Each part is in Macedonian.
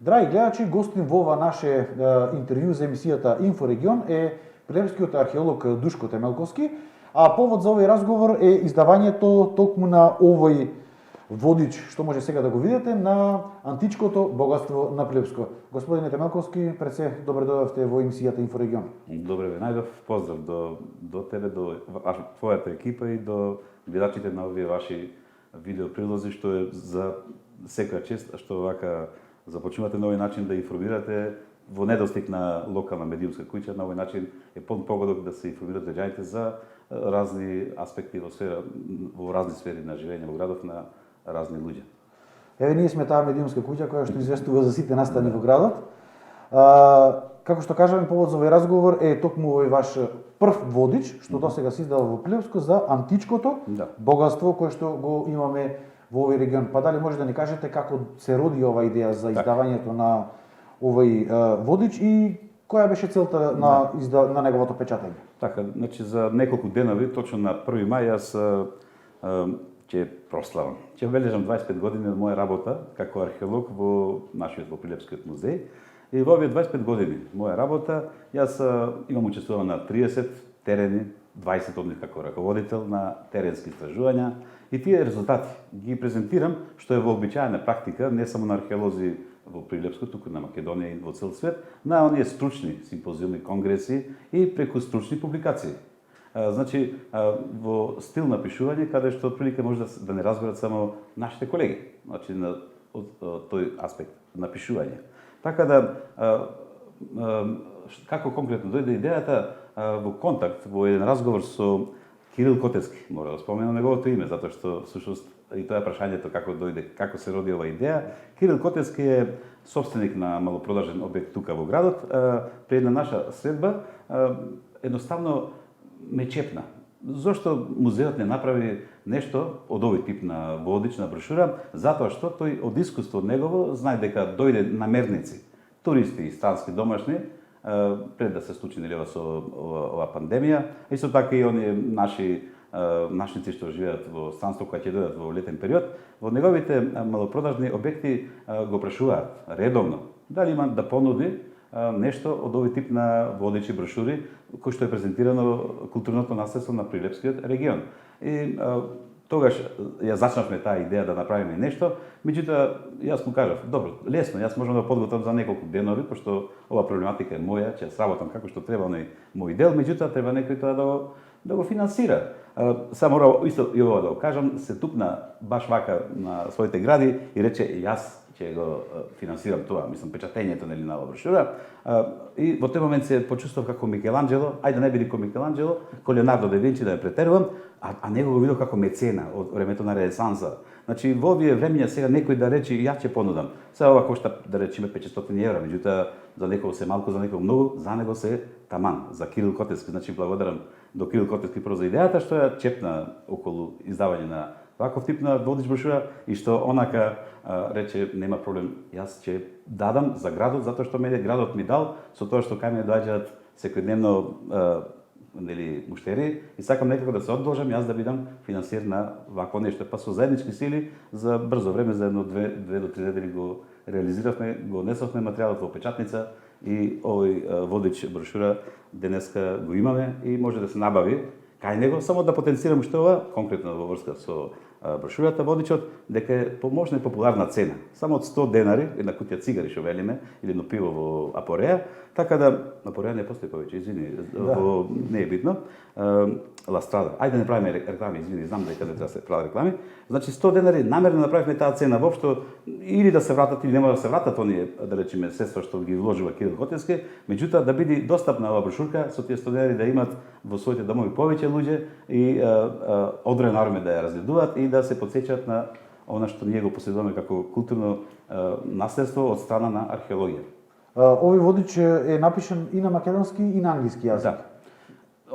Драги гледачи, гостин во ова наше интервју за емисијата Инфорегион е прилепскиот археолог Душко Темелковски, а повод за овој разговор е издавањето токму на овој водич, што може сега да го видите, на античкото богатство на Прилепско. Господине Темелковски, пред се добре дојдовте во емисијата Инфорегион. Добре ве најдов, поздрав до тебе, до твојата екипа и до гледачите на овие ваши видеоприлози, што е за секоја чест, што вака започнувате на овој начин да информирате во недостиг на локална медиумска куќа, на овој начин е погодок да се информираат граѓаните за разни аспекти во разни сфери на живење во градов на разни луѓе. Еве ние сме таа медиумска куќа која што известува за сите настани во градот. Како што кажаме, повод за овој разговор е токму овој ваш прв водич, што досега се издава во Прилепско за античкото богатство кое што го имаме во овој регион. Па дали може да ни кажете како се роди оваа идеја за издавањето на овој водич и која беше целта на неговото печатење? Така, значи за неколку денови, точно на 1 мај, јас ќе прославам. Ќе обележам 25 години од моја работа како археолог во нашиот во Прилепскиот музеј. И во овие 25 години моја работа, јас имам учествувано на 30 терени, 20 од нив како раководител на теренски истражувања, и тие резултати ги презентирам, што е вообичаена практика не само на археолози во Прилепско, туку на Македонија и во цел свет, на оние стручни симпозиуми, конгреси и преку стручни публикации. Значи, во стил на пишување, каде што отприлика може да не разберат само нашите колеги, значи на тој аспект на пишување. Така да, како конкретно дојде идејата, во контакт, во еден разговор со Кирил Котевски, мора да споменам неговото име, затоа што всушност и тоа е прашањето како дојде, како се роди оваа идеја. Кирил Котевски е собственик на малопродажен објект тука во градот. При една наша средба едноставно ме чепна. Зошто музеот не направи нешто од овој тип на водич, на брошура, затоа што тој од искуство негово знае дека дојде намерници, туристи и странски домашни, пред да се случи нели со ова пандемија, исто така и оние нашници што живеат во странство, кои ќе дојдат во летен период, во неговите малопродажни објекти го прашуваат редовно дали има да понуди нешто од овој тип на водичи брошури кој што е презентирано културното наследство на Прилепскиот регион. И тогаш ја зачнавме таа идеја да направиме нешто, меѓутоа јас му кажав, добро, лесно, јас можам да подготвам за неколку денови, пошто ова проблематика е моја, ќе сработам како што треба на мој дел, меѓутоа треба некој тоа да го финансира. Само мора исто и ова да го кажам, се тупна баш вака на своите гради и рече јас ќе го финансирам тоа, мислам печатењето нели на брошура. И во тој момент се почувствував како Микеланџело, ајде не биде како Микеланџело, ко Леонардо да Винчи да ја претерувам, а него го видов како мецена од времето на Ренесанса. Значи во овие времиња сега некој да рече јас ќе понудам. Сега ова кошта да речеме 500 евра, меѓутоа за некој се малку, за некој многу, за него се таман, за Кирил Котевски. Значи благодарам до Кирил Котевски прво за идејата што ја чепна околу издавање на ваков тип на водич брошура и што онака рече нема проблем, јас ќе дадам за градот затоа што мене градот ми дал со тоа што кај мене доаѓаат секојдневно нели муштери и сакам некако да се одложам јас да бидам финансиер на вакво нешто. Па со заеднички сили за брзо време, за едно 2 до 3 недели го реализиравме, го несовме материјалот во печатница и овој водич брошура денеска го имаме и може да се набави кај него, само да потенцирам што ова, конкретно во врска со брошурата водичот, дека е можна и популарна цена. Само од 100 денари, една кутија цигари што велиме, или едно пиво во Апореја, така да Апореја не постои повеќе, извини, не е битно. Ластрада. Ајде не правиме реклами, извини, знам дека не треба да се прават реклами. Значи 100 денари намерно направивме таа цена воопшто или да се вратат или нема да се вратат оние, да речеме, средства што ги вложува Кирил Котевски, меѓутоа да биде достапна оваа брошурка со тие 100 денари да имат во своите домови повеќе луѓе и одредено време да ја разгледуваат и да се потсеќаат на она што ние го поседуваме како културно наследство од страна на археологија. Овој водич е напишан и на македонски и на англиски јазик. Да.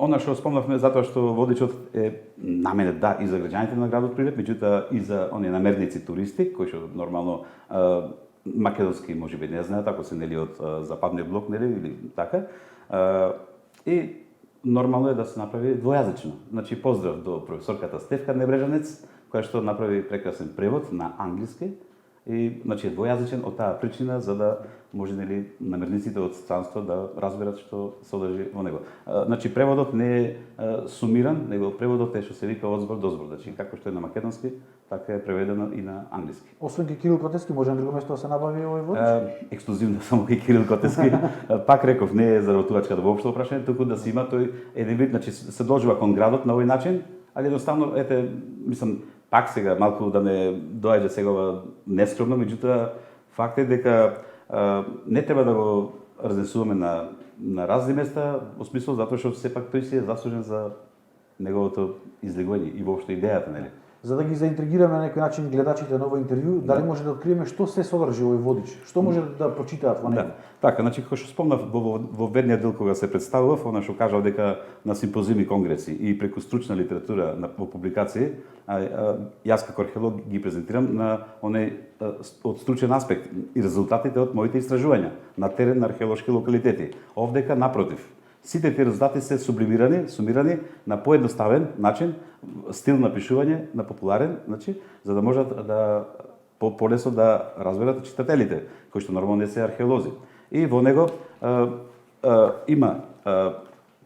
Она што спомнавме затоа што водичот е наменет и за граѓаните на градот Прилеп, меѓутоа и за оние намерници туристи кои што нормално македонски можеби не знаат, ако се нели од западниот блок нели или така. И нормално е да се направи двојазично. Значи поздрав до професорката Стефка Небрежанец, која што направи прекрасен превод на англиски И значи двојазичен од таа причина за да може нели намерниците од странство да разберат што содржи во него. Значи преводот не е сумиран, него преводот е што се вика од збор до збор, значи како што е на македонски, така е преведено и на англиски. Освен ке Кирил Котески, може на друго место да се набави овој водич? Ексклузивно само кај Кирил Котески. Пак реков, не е заработувачка да воопшто прашање, туку да се има тој еден вид, значи се должува кон градот на овој начин, али едноставно ете, мислам, пак сега малку да не доаѓа сега нескромно, меѓутоа факт е дека не треба да го разнесуваме на разни места, во смисол затоа што сепак тој си е заслужен за неговото излегување и воопшто идејата, нели? За да ги заинтригираме на некој начин гледачите на овој интервју, дали може да откриеме што се содржи овој водич? Што може да прочитаат во него? Да. Така, значи како што спомнав во ведниот дел кога се представував, она што кажав дека на симпозиуми, конгреси и преку стручна литература во публикации, јас како археолог ги презентирам на оној од стручен аспект и резултатите од моите истражувања на терен на археолошки локалитети. Овдека напротив, сите тие резултати се сумирани на поедноставен начин, стил на пишување, на популарен, значи, за да можат да полесно да разберат читателите, кои што нормално не се археолози. И во него има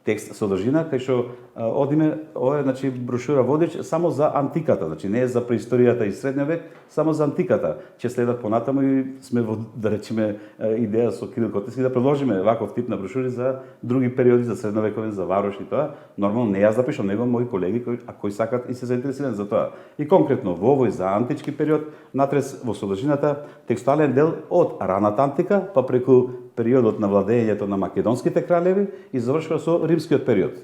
текст содржина кај што одиме, ова е значи брошура водич само за антиката, значи не е за преисторијата и средниот век, само за антиката. Ќе следат понатаму и сме во, да речеме, идеја со Кирил Котески да предложиме ваков тип на брошури за други периоди, за средновековен, за Варош и тоа. Нормално не јас да пишам, него мои колеги кои сакат и се заинтересирани за тоа. И конкретно во овој за антички период, натрес во содржината текстуален дел од раната антика, па преку периодот на владеењето на македонските кралеви и завршува со римскиот период.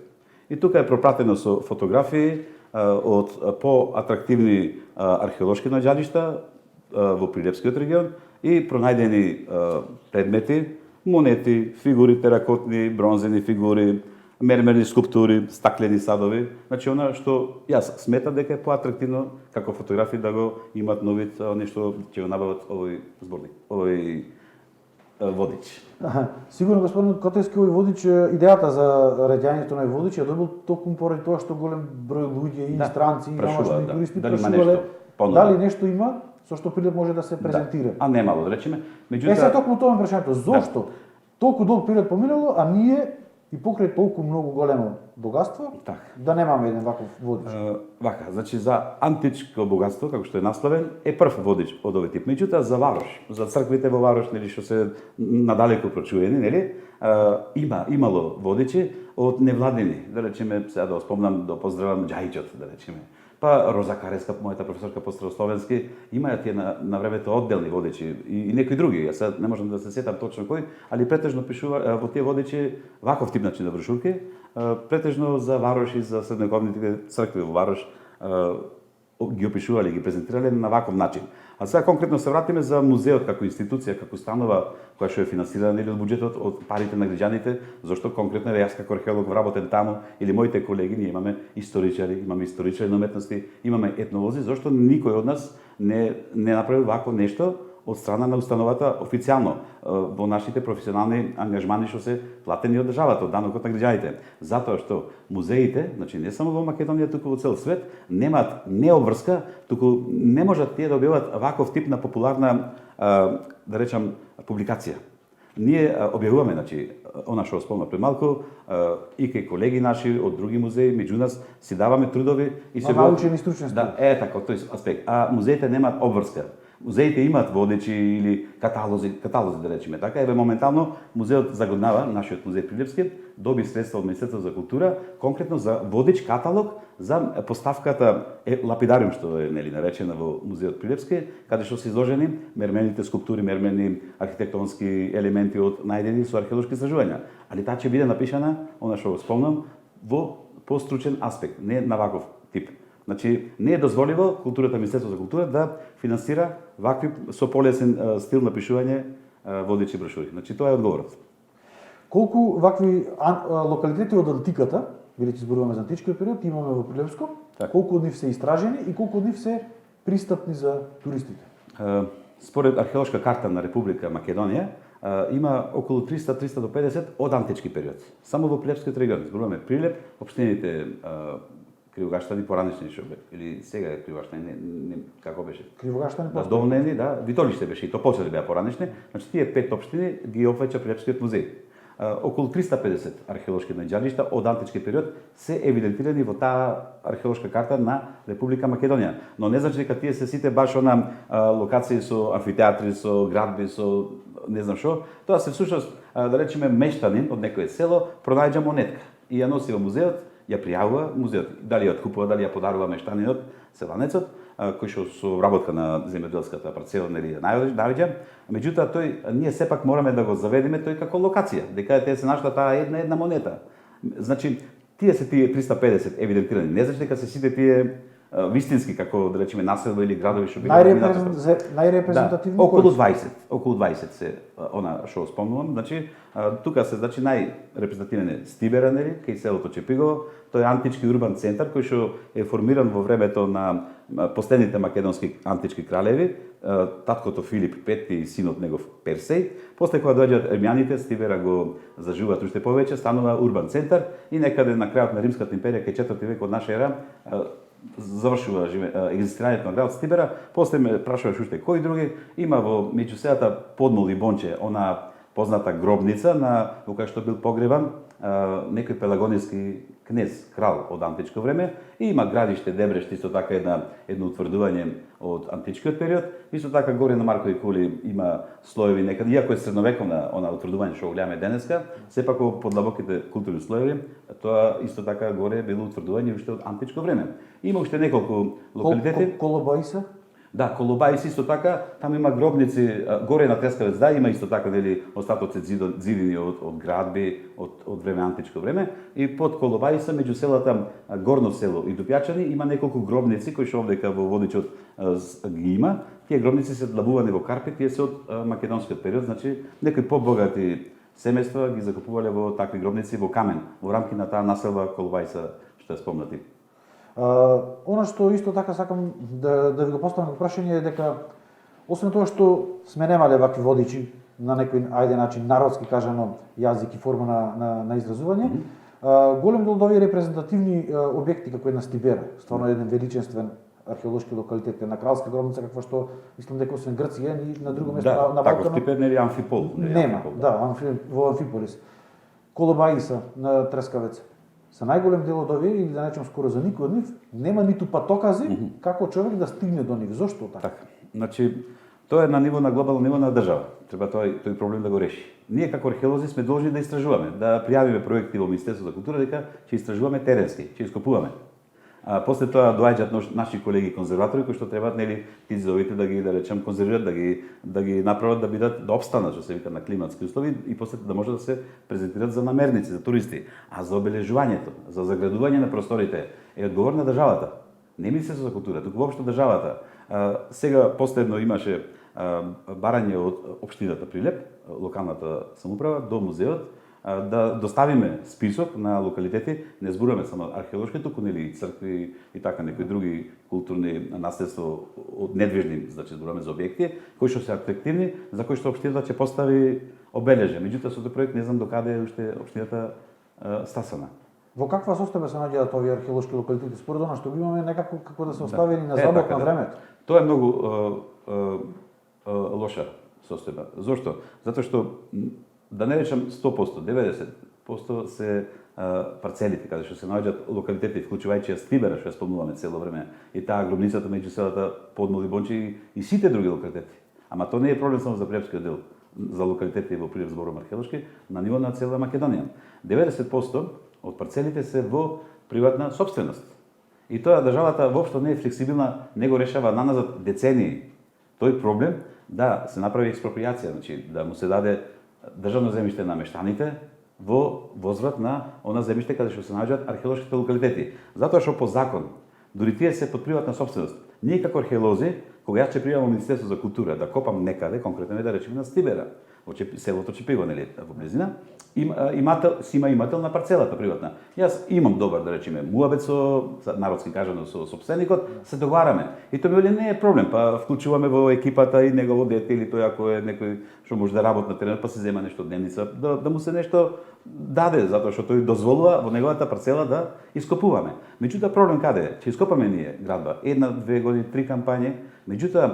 И тука е пропратено со фотографии од поатрактивни археолошки наѓалишта во Прилепскиот регион и пронајдени предмети, монети, фигури теракотни, бронзени фигури, мермерни скулптури, стаклени садови. Значи она што јас сметам дека е поатрактивно како фотографии да го имат новит нешто ќе го набават овој зборник, овој водич. Сигурно господин Котески овој водич, идејата за раѓањето на овој водич ја добил токму поради тоа што голем број луѓе и странци и домашни туристи прашувале дали нешто има со што Прилеп може да се презентира. А немало, да речеме. Меѓутоа се токму тоа прашањето, зошто толку долг период поминало, а ние и покрај толку многу големо богатство, да немаме еден ваков водич. Вака, значи за античко богатство, како што е насловен, е прв водич од овој тип. Меѓутоа за Варош, за црквите во Варош, нели што се надалеку прочуени, нели, имало водичи од невладени, да речеме, сега да спомнам, да поздравам Ѓајџот, да речеме. Па Роза Кареска, мојата професорка по старословенски, имаат тие на времето одделни водичи и некои други. Јас сега не можам да се сетам точно кој, али претежно пишува во тие водичи ваков тип начин на брошурки, претежно за Варош и за средновековните цркви во Варош ги опишувале, ги презентирале на ваков начин. А сега конкретно се вратиме за музеот како институција, како установа која што е финансирана или од буџетот, од парите на граѓаните, зашто конкретно јас како археолог вработен таму или моите колеги, ние имаме историчари на уметности, имаме етнолози, зашто никој од нас не направи вакво нешто од страна на установата официјално во нашите професионални ангажмани што се платени од државата, од данокот на граѓаните. Затоа што музеите, значи не само во Македонија, туку во цел свет, немаат необврска, туку не можат тие да објават ваков тип на популарна, да речам, публикација. Ние објавуваме, значи, она што спомнав пред малку, и кај колеги наши од други музеи, меѓу нас си даваме трудови и се научени стручности. Да, така, од тој аспект. А музеите немаат обврска. Музеите имаат водечи или каталози да речеме. Така еве моментално музеот за годинава, нашиот музеј Прилепски, доби средства од Министерството за култура, конкретно за водеч каталог за поставката лапидариум што е нели наречена во музеот Прилепски, каде што се изложени мермените скулптури, мермени архитектонски елементи од најдени со археолошки истражувања. Али таа ќе биде напишана, она што го спомнам, во постручен аспект, не на ваков тип. Значи, не е дозволиво културата, Министерството за култура да финансира вакви со полесен стил на пишување водечи брошури. Значи, тоа е одговорот. Колку вакви локалитети од антиката, бидејќи зборуваме за античкиот период, имаме во Прилепско, колку од нив се истражени и колку од нив се пристапни за туристите? Според археолошка карта на Република Македонија, има околу 300 до 50 од антички период. Само во Прилепскиот регион. Зборуваме Прилеп, општините Кривогаштани поранешни што бе, или сега е Кривогаштани, како беше? Кривогаштани Да, постои. Долнени, да, Витолиште беше и то почели беа поранешни. Значи тие 5 општини ги опфаќа Прилепскиот музеј. Околу 350 археолошки наѓалишта од антички период се евидентирани во таа археолошка карта на Република Македонија. Но не значи дека тие се сите баш она локации со амфитеатри, со градби, со не знам што. Тоа се всушност, да речеме, мештанин од некое село пронајѓа монетка и ја носи во музеот, ја пријавува музеот. Дали ја откупува, дали ја подарува мештанинот, селанецот, кој што со вработка на земјоделската парцела нели наоѓа. Меѓутоа ние сепак мораме да го заведеме тој како локација, дека те се нашла таа една монета. Значи тие се тие 350 евидентирани. Не значи дека се сите тие вистински како да речеме населба или градови што биле најрепрезентативни. Да, околу 20 се она што спомнувам. Значи тука се најрепрезентативен е Стибера нели, кај селото Чепигово. Тој е антички урбан центар кој што е формиран во времето на последните македонски антички кралеви, таткото Филип V и синот негов Персеј. После кога доаѓаат римјаните, Стибера го заживуваат уште повеќе, станува урбан центар и некаде на крајот на Римската империја кај 4 век од наша ера завршува екзистирањето на градот Стибера. После ме прашуваш уште кои други, има во меѓу селата Подмол и Бонче, она позната гробница во која што бил погребан некој пелагонински кнез, крал од античко време, и има градиште Дебрешт, исто така едно утврдување од античкиот период. Исто така горе на Маркови кули има слоеви некаде, иако е средновековна она утврдување што го гледаме денеска, сепак во подлабоките културни слоеви, тоа исто така горе било утврдување уште од античко време. Има уште неколку локалитети. Колобаиса? Да, Колобаис исто така, там има гробници, горе на Трескавец, да, има исто така нели остатоци зидини од градби од време античко време, и под Колобаиса меѓу селата Горно село и Дупјачани има неколку гробници кои што овдека во водичот ги има. Тие гробници се длабувани во карпи, тие се од македонскиот период, значи некои побогати семејства ги закупувале во такви гробници во камен, во рамки на таа населба Колобаиса што е спомнати. Она што исто така сакам да ви го поставам прашање е дека освен тоа што сме немале вакви водичи на некој начин народски кажано јазик и форма на изразување, голем дел од овие репрезентативни објекти како една Стибера, стварно еден величествен археолошки локалитет, на кралска гробница каква што мислам дека освен Грција и на друго место на Балканот. Балканот Стипер нели Амфипол. нема, да, во Амфиполис. Колобаиса на Трескавец. За најголем дел од овие, или да речем скоро за никој од нив, нема ниту патокази како човек да стигне до нив. Зошто така? Така. Значи, тоа е на ниво на глобално ниво на држава. Треба тој проблем да го реши. Ние како археолози сме должни да истражуваме, да пријавиме проекти во Министерството за култура дека ќе истражуваме теренски, ќе ископуваме. После тоа доаѓаат наши колеги конзерватори кои што требаат нели тие зовите да ги речем конзервираат, да ги направат да бидат да опстанат, што се вика на климатски услови, и после да може да се презентираат за намерници, за туристи. А за обележувањето, за заградување на просторите е одговор на државата. Не Министерството за култура, туку воопшто државата. Сега последно имаше барање од општината Прилеп, локалната самоуправа до музеот, да доставиме список на локалитети, не зборуваме само археолошки, туку нели и цркви и така некои други културни наследство од недвижни, значи зборуваме за објекти кои што се атрактивни, за кои што општината ќе постави обележје. Меѓутоа со тој проект не знам докаде е уште општината стасана. Во каква состојба се наоѓаат овие археолошки локалитети? Според она што го имаме некако како да се оставени на забок на времето. Тоа е многу лоша состојба. Зошто? Затоа што да не речам 100%, 90% се парцелите каде што се наоѓаат локалитети, вклучувајќи Стибера што ја спомнуваме цело време, и таа гробницата меѓу селата Подмол и Бонче и сите други локалитети. Ама тоа не е проблем само за Прилепскиот дел, за локалитети во Прилеп зборувам археолошки, на ниво на цела Македонија. 90% од парцелите се во приватна сопственост. И тоа државата воопшто не е флексибилна, не го решава наназад децении. Тој проблем да се направи експроприација, значи да му се даде државно земјиште на мештаните во возврат на она земјиште каде што се наоѓаат археолошките локалитети. Затоа што по закон, дури тие се под приватна сопственост. Ние како археолози, кога јас ќе пријавам во Министерство за култура да копам некаде, конкретно да речеме на Стибера, во селото Чепиго, нели, во близина, си има имател на парцелата приватна. Јас имам добар, да речеме, муабет со народски кажано со сопственикот, се договараме. И тоа ми вели не е проблем, па вклучуваме во екипата и негово дете или тој ако е некој што може да работи на теренот, па се зема нешто дневница, да му се нешто даде, затоа што тој дозволува во неговата парцела да ископуваме. Меѓутоа проблем каде е? Ќе ископаме ние градба 1, 2 години, 3 кампањи, меѓутоа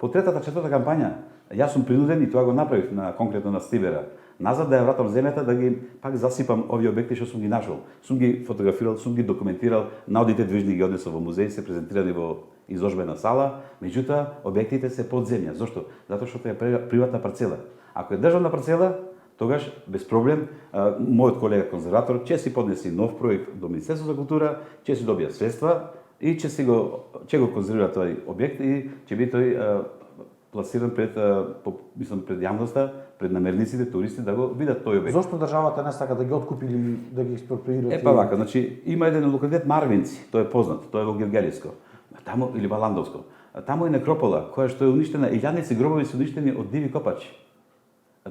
по третата, четврта кампања јас сум принуден и тоа го направив конкретно на Стибера. Назад да ја вратам земјата, да ги пак засипам овие објекти што сум ги нашол. Сум ги фотографирал, сум ги документирал, наодите движни ги однесов во музеј, се презентирани во изложбена сала, меѓутоа објектите се под земја. Зошто? Затоа што тоа е приватна парцела. Ако е државна парцела, тогаш без проблем мојот колега конзерватор ќе си поднеси нов проект до Министерството за култура, ќе си добија средства и ќе го конзервира тој објект и ќе биде тој пласиран пред јавноста, пред намерниците, туристи да го видат тој објект. Зошто државата не сака да ги откупи или да ги експроприира? Па вака, значи има еден локалитет Марвинци, тој е познат, тој е во Гевгелиско, таму или Валандовско. Таму е некропола која што е уништена, илјадници гробови се уништени од диви копачи.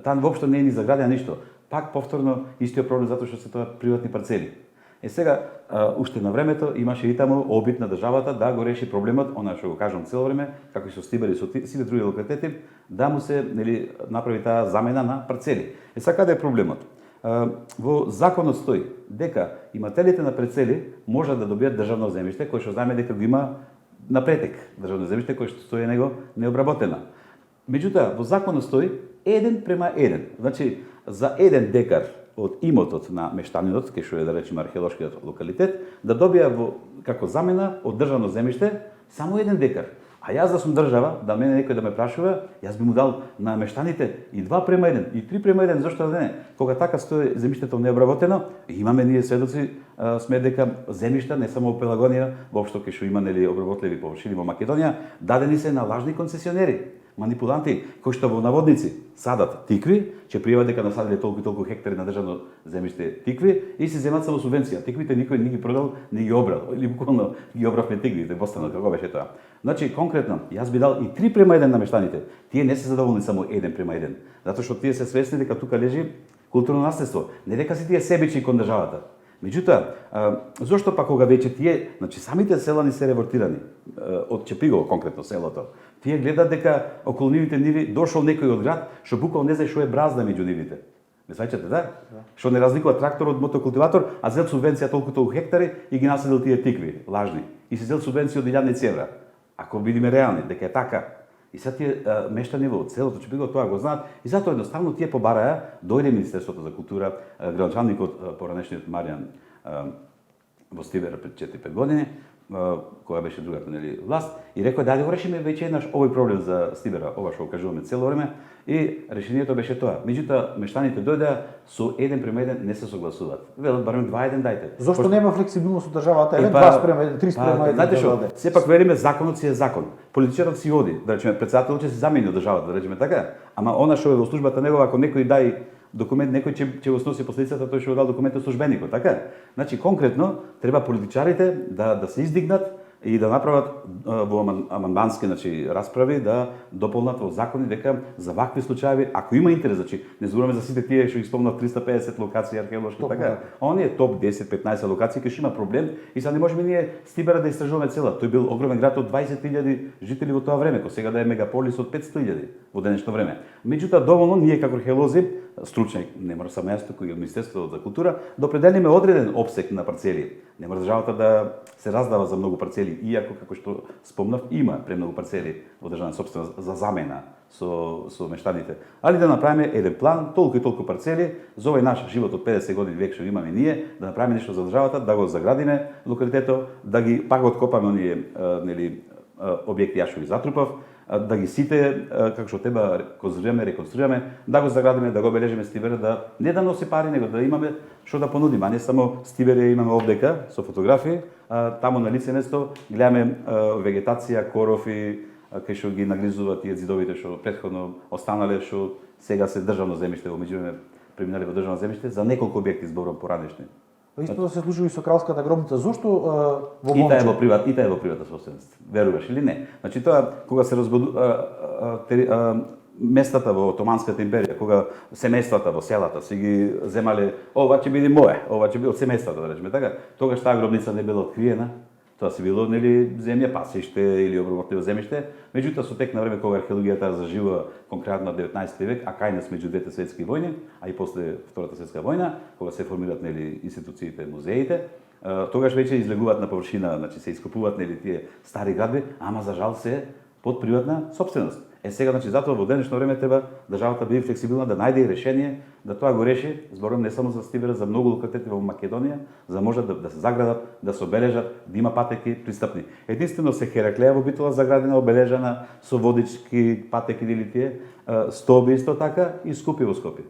Таму воопшто не е ни заградено ништо. Пак повторно истиот проблем затоа што се тоа приватни парцели. Сега, уште на времето имаше и таму обид на државата да го реши проблемот, она што го кажам цело време, како и со Стибер и со сите други локалитети, да му се направи таа замена на парцели. Сега каде е проблемот? Во законот стои дека имателите на парцели можат да добијат државно земјиште, кој што знаме дека го има на претек државно земјиште кој што стои него необработена. Меѓутоа, во законот стои 1:1. Значи, за 1 декар од имотот на мештанинот, кај што е да речеме археолошкиот локалитет, да добија како замена од државно земјиште само 1 декар. А јас да сум држава, да мене некој да ме прашува, јас би му дал на мештаните и 2:1, и 3:1, зошто да не? Кога така стои земјиштето необработено, имаме ние сведоци сме дека земјишта не само во Пелагонија, воопшто кај што има нели обработливи површини во Македонија, дадени се на лажни концесионери, манипуланти кои што во наводници садат тикви, ќе пријават дека насадиле толку и толку хектари на државно земјиште тикви и се земат само субвенција. Тиквите никој не ги продал, не ги обрал, или буквално ги обравме тиквите, постанал како беше тоа. Значи конкретно, јас би дал и 3:1 на мештаните. Тие не се задоволни само 1:1, затоа што тие се свесни дека тука лежи културно наследство, не дека си тие себични кон државата. Меѓутоа, зошто па кога веќе тие, значи самите селани се ревортирани од Чепигово конкретно селото, тие гледаат дека околу нивните ниви дошол некој од град што буквално не знае што е бразда меѓу нивите. Не сваќате, да? Што не разликува трактор од мотокултиватор, а зел субвенција толку хектари и ги насадил тие тикви, лажни. И се зел субвенција од 1000 евра. Ако бидеме реални дека е така, и сега тие мештани во целото Чепиго тоа го знаат и затоа едноставно тие побараја, дојде Министерството за култура, градоначалникот поранешниот Маријан во Стибер пред 4-5 години, која беше другата нели власт и рекоа да го решиме веќе еднаш овој проблем за Стибера, ова што го кажуваме цело време и решението беше тоа. Меѓутоа мештаните дојдеа со 1:1 не се согласуваат. Велат барем 2:1 дајте. Зошто нема флексибилност од државата? 2:1, 3:1. Знаете што? Сепак вериме законот си е закон. Политичарот си оди, да речеме претседателот ќе се замени од државата, да речеме така. Ама она што е во службата негова, ако некој дај документ, некој ќе го сноси последицата, тој ќе го дал документот службеникот, така? Значи конкретно треба политичарите да се издигнат и да направат во амандмански расправи да дополнат во закони дека за вакви случаи, ако има интерес, значи не зборуваме за сите тие што ги спомнав 350 локации археолошки, така? Оние топ 10-15 локации кои што има проблем и сега не можеме ние Стибера да истражуваме цела. Тој бил огромен град од 20.000 жители во тоа време, кој сега да е мегаполис од 500.000 во денешно време. Меѓутоа доволно ние како археолози, стручни, не мора само јас туку и од Министерството за култура, да определиме одреден опсег на парцели. Не мора државата да се раздава за многу парцели, иако како што спомнав има премногу парцели во државна собственост за замена со мештаните. Али да направиме еден план, толку и толку парцели за овој наш живот од 50 години век што имаме ние, да направиме нешто за државата, да го заградиме локалитетот, да ги пак откопаме оние нели објекти јас што ги затрупав, да ги сите како што треба конзервираме, реконструираме, да го заградиме, да го обележиме Стибер, да не да носи пари, него да имаме што да понудиме, а не само Стибер имаме овдека со фотографии, таму на лице место гледаме вегетација, корови, кај што ги нагризуваат тие ѕидовите што претходно останале, што сега се државно земјиште, во меѓувреме преминале во државно земјиште, за неколку објекти зборувам поранешни. Исто да се случи и со кралската гробница. Зошто во Момчил? И таа е во приватна собственост. Веруваш или не? Значи тоа кога се местата во Отоманската империја, кога семејствата во селата си ги земале, ова ќе биде мое, ова ќе биде од семејствата, да речеме така, тогаш таа гробница не била откриена. Тоа си било нели земја, пасиште или обработливо земјиште. Меѓутоа со тек на време кога археологијата заживува конкретно на 19 век, а кај нас меѓу двете светски војни, а и после Втората светска војна, кога се формираат нели институциите, музеите, тогаш веќе излегуваат на површина, значи се ископуваат нели тие стари градби, ама за жал се под приватна собственост. Сега, значи, затоа во денешно време треба државата биде флексибилна да најде и решение да тоа го реши, зборувам не само за Стибера, за многу локалитети во Македонија, за да можат да се заградат, да се обележат, да има патеки пристапни. Единствено се Хераклеја во Битола заградена, обележана со водички патеки или тие, Стоби исто така и Скупи во Скопје.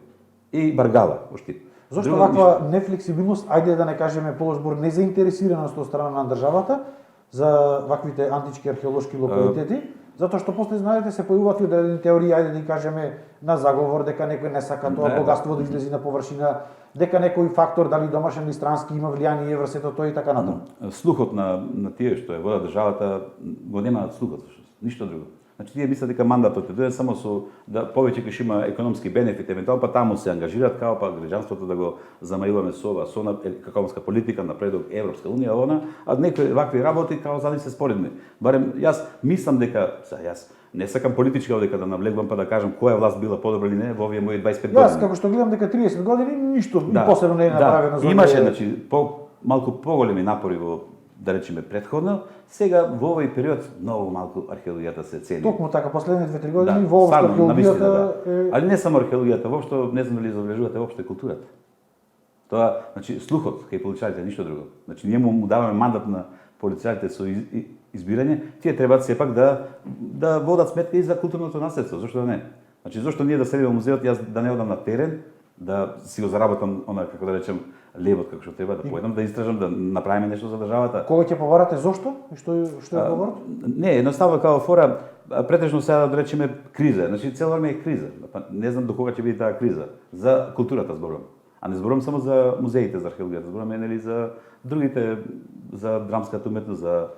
И Баргала во Штип. Зошто ваква нефлексибилност, ајде да не кажеме полошбор незаинтересираност од страна на државата за ваквите антички археолошки локалитети? Затоа што после знаете се појавуваат и одредени теории, ајде да кажеме на заговор дека некој не сака тоа богатство да излези на површина, дека некој фактор дали домашен или странски има влијание врз сето тоа и така натаму. Слухот на тие што е вода државата го немаат слухот, ништо друго. Значи тие мислат дека мандатот е дојде само со да повеќе ќе има економски бенефит, евентуално па таму се ангажираат као па граѓанството да го замајуваме со ова, со економска политика, напредок Европска унија, она, а некои вакви работи као за нив се споредни. Барем јас мислам дека јас не сакам политички овде да навлегувам па да кажам која власт била подобра или не во овие мои 25 години. Јас како што гледам дека 30 години ништо посебно не е направено за имаше значи малку поголеми напори во да речеме претходно, сега во овој период многу малку археологијата се цени. Токму така последните 2-3 години воопшто археологијата Али не само археологијата, воопшто не знам дали забележувате воопшто културата. Тоа, значи слухот кај полицаите ништо друго. Значи ние му даваме мандат на полицаите со избирање, тие требаат сепак да водат сметка и за културното наследство, зошто не? Значи зошто ние да седиме во музеот, јас да не одам на терен, да си го заработам она како да речем левот како што треба да поедам, да истражам, да направиме нешто за државата. Кога ќе побарате зошто? И што е говорот? Не, едноставно као фора претежно сега да речеме криза. Значи цела време е криза. Па не знам до кога ќе биде таа криза. За културата зборувам. А не зборувам само за музеите, за археологијата, зборувам нели за другите, за драмската уметност, за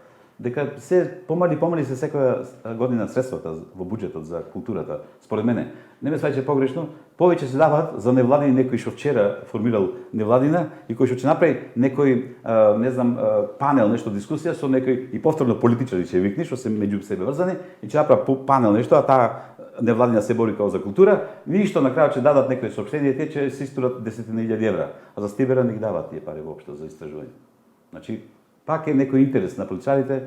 дека се помали се секоја година средствата во буџетот за културата. Според мене, не ме сваќа погрешно, повеќе се даваат за невладини некој што вчера формирал невладина и кој што ќе направи некој не знам панел, нешто дискусија со некој и повторно политичари ќе викни што се меѓу себе врзани и ќе направи панел нешто, а таа невладина се бори као за култура, ништо на крајот ќе дадат некои соопштение, те ќе се истурат 10.000 евра, а за Стибера не ги даваат тие пари воопшто за истражување. Значи пак е некој интерес на полицарите.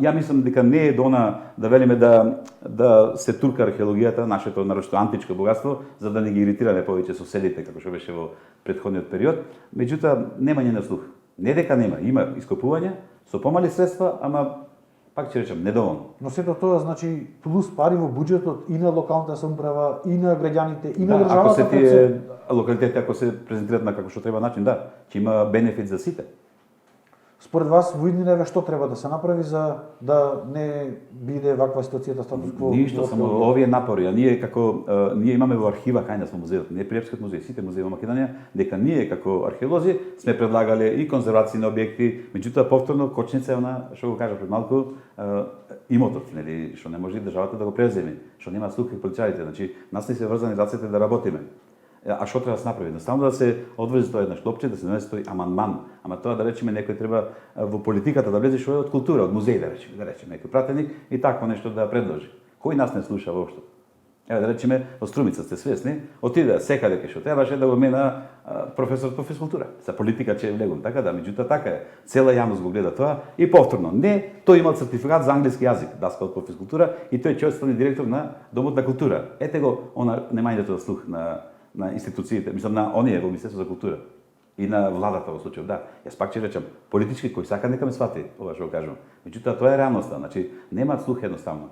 Ја мислам дека не е дона да велиме да се турка археологијата, нашето нарочно античко богатство, за да не ги иритираме повеќе соседите како што беше во претходниот период, меѓутоа немање на слух. Не дека нема, има ископување со помали средства, ама пак ќе речем недоволно. Но сето тоа значи плюс пари во буџетот и на локалната самоуправа, и на граѓаните, и на државата. Ако се тие локалитети ако се презентираат на како што треба начин, да, ќе има бенефит за сите. Според вас во идни време што треба да се направи за да не биде ваква ситуацијата статус кво? Ништо, само овие напори, а ние како ние имаме во архива кај нас во музеот, не Приепскиот музеј, сите музеи во Македонија, дека ние како археолози сме предлагале и конзервација на објекти, меѓутоа повторно кочница е она што го кажа пред малку имотот, нели, што не може државата да го преземе, што нема слух и полицаите, значи нас не се врзани рацете да работиме. А што треба да се направи? Едноставно да се одвези тоа една шлопче, да се донесе тој амандман. Ама тоа да речеме некој треба во политиката да влезе што е од култура, од музеј да речеме некој пратеник и такво нешто да предложи. Кој нас не слуша воопшто? Еве да речеме од Струмица сте свесни, отиде секаде кај што требаше да го мена професор по физкултура. За политика ќе влегувам, така да, меѓутоа така е. Цела јавност го гледа тоа и повторно не, тој имал сертификат за англиски јазик, даскал по физкултура и тој ќе остане директор на Домот на култура. Ете го она немањето да слух на институциите, мислам на оние во Министерство за култура и на владата во случајот, да. Јас пак ќе речам, политички кој сака нека ме свати, ова што го кажувам. Меѓутоа тоа е реалноста, значи немаат слух едноставно.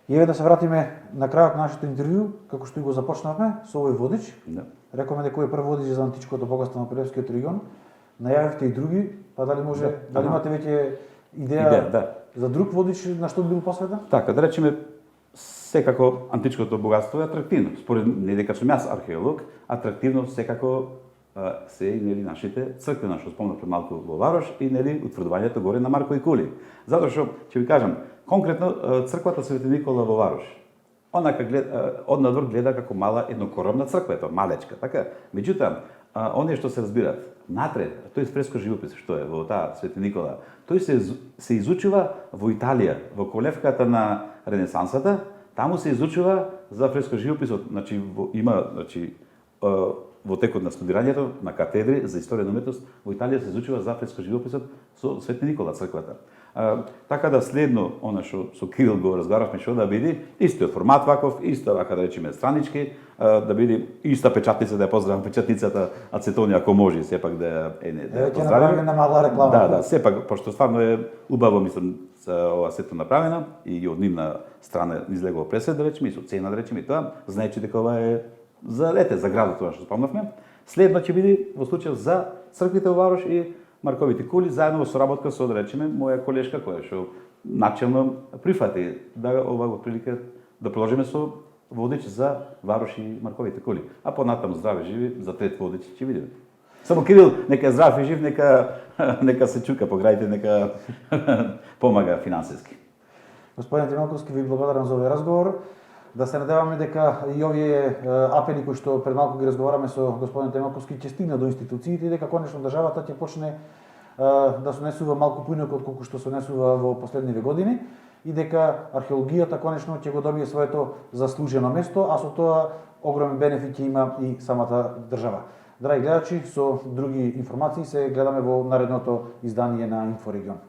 И еве да се вратиме на крајот на нашето интервју, како што и го започнавме со овој водич. Да. Рековме дека е прв водич за античкото богатство на Приепскиот регион. Најавивте и други, па дали може, дали имате веќе идеја за друг водич на што бил посветен? Така, да речеме секако античкото богатство е атрактивно. Според не дека сум јас археолог, атрактивно секако се и нели нашите цркви, што спомнав пред малку во Варош и нели утврдувањето горе на Марко и Кули. Затоа што ќе ви кажам, конкретно црквата Свети Никола во Варош онака однадвор гледа како мала еднокоробна црква, ето малечка, така. Меѓутоа, оние што се разбираат, натре, тој фреско живопис што е во таа Свети Никола, тој се изучува во Италија, во колевката на Ренесансата, таму се изучува за фреско живописот, значи има, значи во текот на студирањето на катедри за историја на уметност во Италија се изучува за фреско живописот со Свети Никола црквата. Така да следно она што со Кирил го разговаравме што да биде истиот формат ваков, исто вака да речеме странички, да биде иста печатница, да ја поздравам печатницата Ацетони ако може сепак да ја ќе направиме на мала реклама. Да, сепак пошто стварно е убаво мислам ова сето направено и од нивна страна излегува пресед да речеме и со цена да речеме и тоа знаечи дека ова е за градот тоа што спомнавме. Следно ќе биде во случај за црквите во Варош и Марковите кули, заедно во соработка со, да речеме, моја колешка која што начелно прифати да ова во прилика да продолжиме со водич за Варош и Марковите кули. А понатаму здраве живи за трет водич ќе видиме. Само Кирил нека е здрав и жив, нека се чука по граите, нека помага финансиски. Господин Темелковски, ви благодарам за овој разговор. Да се надеваме дека и овие апели кои што пред малку ги разговараме со господин Темелковски ќе стигнат до институциите и дека конечно државата ќе почне да се несува малку поинаку отколку што се несува во последниве години и дека археологијата конечно ќе го добие своето заслужено место, а со тоа огромен бенефит ќе има и самата држава. Драги гледачи, со други информации се гледаме во наредното издание на Инфорегион.